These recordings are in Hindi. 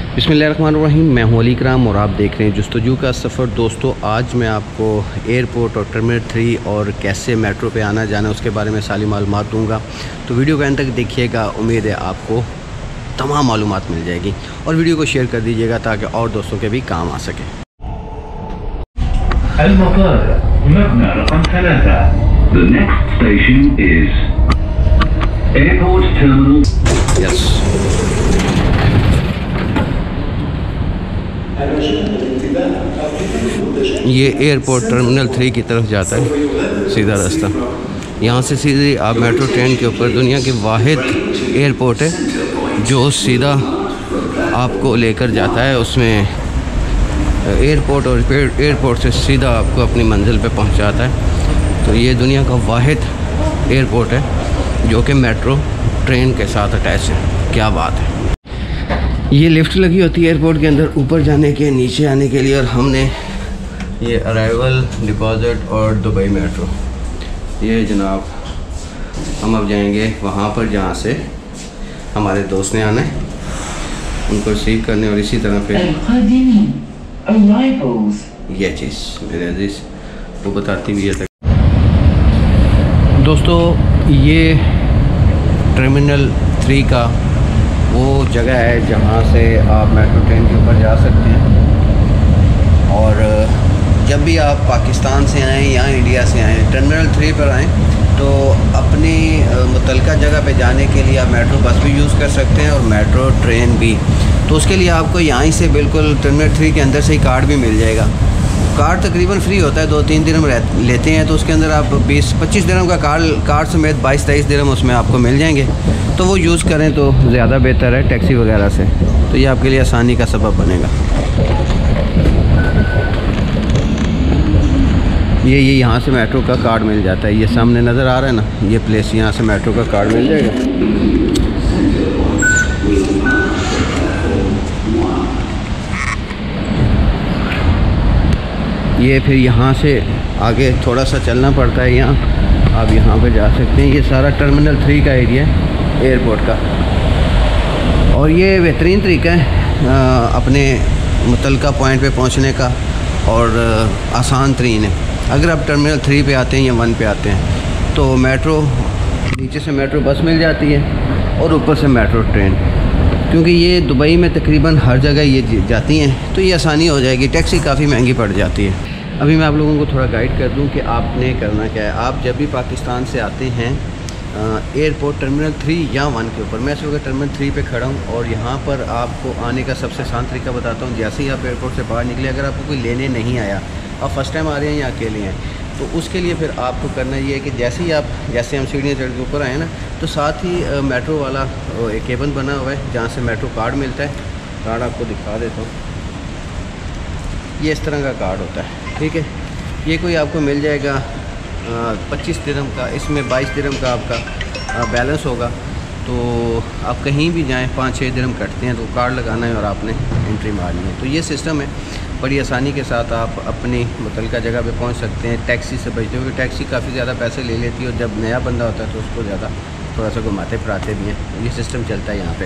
बिस्मिल्लाहिर्रहमानिर्रहीम। मैं हूं अली इकराम और आप देख रहे हैं जुस्तजू का सफ़र। दोस्तों, आज मैं आपको एयरपोर्ट और टर्मिनल 3 और कैसे मेट्रो पे आना जाना उसके बारे में सारी मालूमात दूंगा। तो वीडियो के अंत तक देखिएगा, उम्मीद है आपको तमाम मालूमात मिल जाएगी। और वीडियो को शेयर कर दीजिएगा ताकि और दोस्तों के भी काम आ सके। The next station is Airport Terminal. Yes. ये एयरपोर्ट टर्मिनल 3 की तरफ जाता है सीधा रास्ता। यहाँ से सीधे आप मेट्रो ट्रेन के ऊपर दुनिया की वाहिद एयरपोर्ट है जो सीधा आपको लेकर जाता है। उसमें एयरपोर्ट और एयरपोर्ट से सीधा आपको अपनी मंजिल पे पहुँचाता है। तो ये दुनिया का वाहिद एयरपोर्ट है जो कि मेट्रो ट्रेन के साथ अटैच है। क्या बात है। ये लिफ्ट लगी होती है एयरपोर्ट के अंदर ऊपर जाने के, नीचे आने के लिए। और हमने ये अराइवल, डिपॉजिट और दुबई मेट्रो, ये जनाब हम अब जाएंगे वहाँ पर जहाँ से हमारे दोस्त ने आना है, उनको रिसीव करने। और इसी तरह पे ये चीज़ मेरे अजीज़ वो बताती भी है। दोस्तों, ये टर्मिनल 3 का वो जगह है जहाँ से आप मेट्रो ट्रेन के ऊपर जा सकते हैं। और जब भी आप पाकिस्तान से आएँ या इंडिया से आएँ, टर्मिनल 3 पर आएँ तो अपनी मुतलका जगह पे जाने के लिए आप मेट्रो बस भी यूज़ कर सकते हैं और मेट्रो ट्रेन भी। तो उसके लिए आपको यहाँ से बिल्कुल टर्मिनल 3 के अंदर से ही कार्ड भी मिल जाएगा। कार्ड तकरीबन फ्री होता है, 2-3 दिरहम लेते हैं। तो उसके अंदर आप 20-25 दिरहम का कार्ड समेत 22-23 दिरहम उसमें आपको मिल जाएंगे। तो वो यूज़ करें तो ज़्यादा बेहतर है टैक्सी वगैरह से। तो ये आपके लिए आसानी का सबब बनेगा। ये यहाँ से मेट्रो का कार्ड मिल जाता है। ये सामने नज़र आ रहा है ना, ये प्लेस, यहाँ से मेट्रो का कार्ड मिल जाएगा। ये फिर यहाँ से आगे थोड़ा सा चलना पड़ता है। यहाँ आप यहाँ पे जा सकते हैं। ये सारा टर्मिनल 3 का एरिया है एयरपोर्ट का। और ये बेहतरीन तरीका है अपने मुतलका पॉइंट पे पहुँचने का और आसान तरीन है। अगर आप टर्मिनल 3 पे आते हैं या 1 पे आते हैं तो मेट्रो, नीचे से मेट्रो बस मिल जाती है और ऊपर से मेट्रो ट्रेन। क्योंकि ये दुबई में तकरीबन हर जगह ये जाती हैं तो ये आसानी हो जाएगी। टैक्सी काफ़ी महंगी पड़ जाती है। अभी मैं आप लोगों को थोड़ा गाइड कर दूं कि आपने करना क्या है। आप जब भी पाकिस्तान से आते हैं एयरपोर्ट टर्मिनल 3 या 1 के ऊपर, मैं इस वक्त टर्मिनल 3 पे खड़ा हूँ और यहाँ पर आपको आने का सबसे आसान तरीका बताता हूँ। जैसे ही आप एयरपोर्ट से बाहर निकले, अगर आपको कोई लेने नहीं आया, आप फर्स्ट टाइम आ रहे हैं या अकेले हैं, तो उसके लिए फिर आपको करना ये है कि जैसे हम सीढ़ियाँ चढ़ के ऊपर आए ना, तो साथ ही मेट्रो वाला एक केबन बना हुआ है जहाँ से मेट्रो कार्ड मिलता है। कार्ड आपको दिखा देता हूँ। ये इस तरह का कार्ड होता है, ठीक है। ये कोई आपको मिल जाएगा 25 दिरहम का। इसमें 22 दिरहम का आपका बैलेंस होगा। तो आप कहीं भी जाएँ 5-6 दिरहम कटते हैं। तो कार्ड लगाना है और आपने एंट्री मारनी है। तो ये सिस्टम है। बड़ी आसानी के साथ आप अपनी मुतलका जगह पे पहुंच सकते हैं। टैक्सी से बचते हो, क्योंकि टैक्सी काफ़ी ज़्यादा पैसे ले लेती है और जब नया बंदा होता है तो उसको ज़्यादा थोड़ा सा घुमाते फिराते भी हैं। ये सिस्टम चलता है यहाँ पे।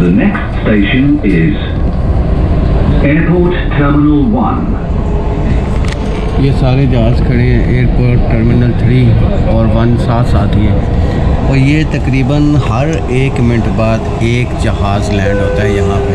The next station is Airport Terminal 1. ये सारे जहाज़ खड़े हैं एयरपोर्ट टर्मिनल 3 और 1 साथ ही है। और ये तकरीबन हर 1 मिनट बाद एक जहाज़ लैंड होता है यहाँ पे।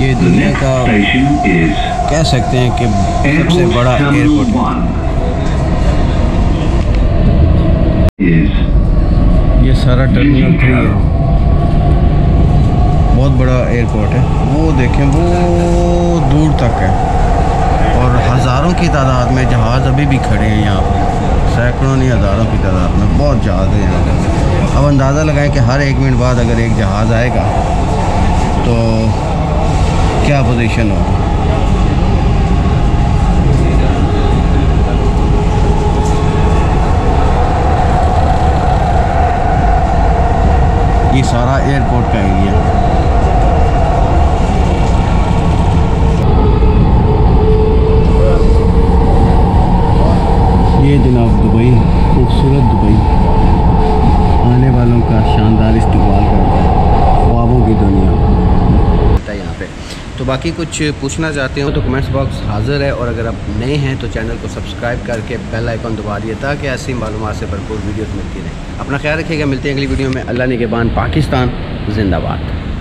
ये दुनिया का कह सकते हैं कि सबसे बड़ा एयरपोर्ट है। ये सारा टर्मिनल 3 है, बहुत बड़ा एयरपोर्ट है। वो देखें, वो दूर तक है और हज़ारों की तादाद में जहाज़ अभी भी खड़े हैं यहाँ पर। सैकड़ों नहीं, हज़ारों की तादाद में बहुत जहाज़ है यहाँ पर। अब अंदाज़ा लगाएं कि हर 1 मिनट बाद अगर एक जहाज़ आएगा तो क्या पोजीशन होगा। ये सारा एयरपोर्ट का एरिया। बाकी कुछ पूछना चाहते हो तो कमेंट्स बॉक्स हाज़िर है, और अगर आप नए हैं तो चैनल को सब्सक्राइब करके बेल आइकन दबा दिए ताकि ऐसी मालूमात से भरपूर वीडियोस मिलती रहें। अपना ख्याल रखिएगा, मिलते हैं अगली वीडियो में। अल्लाह निगहबान, पाकिस्तान जिंदाबाद।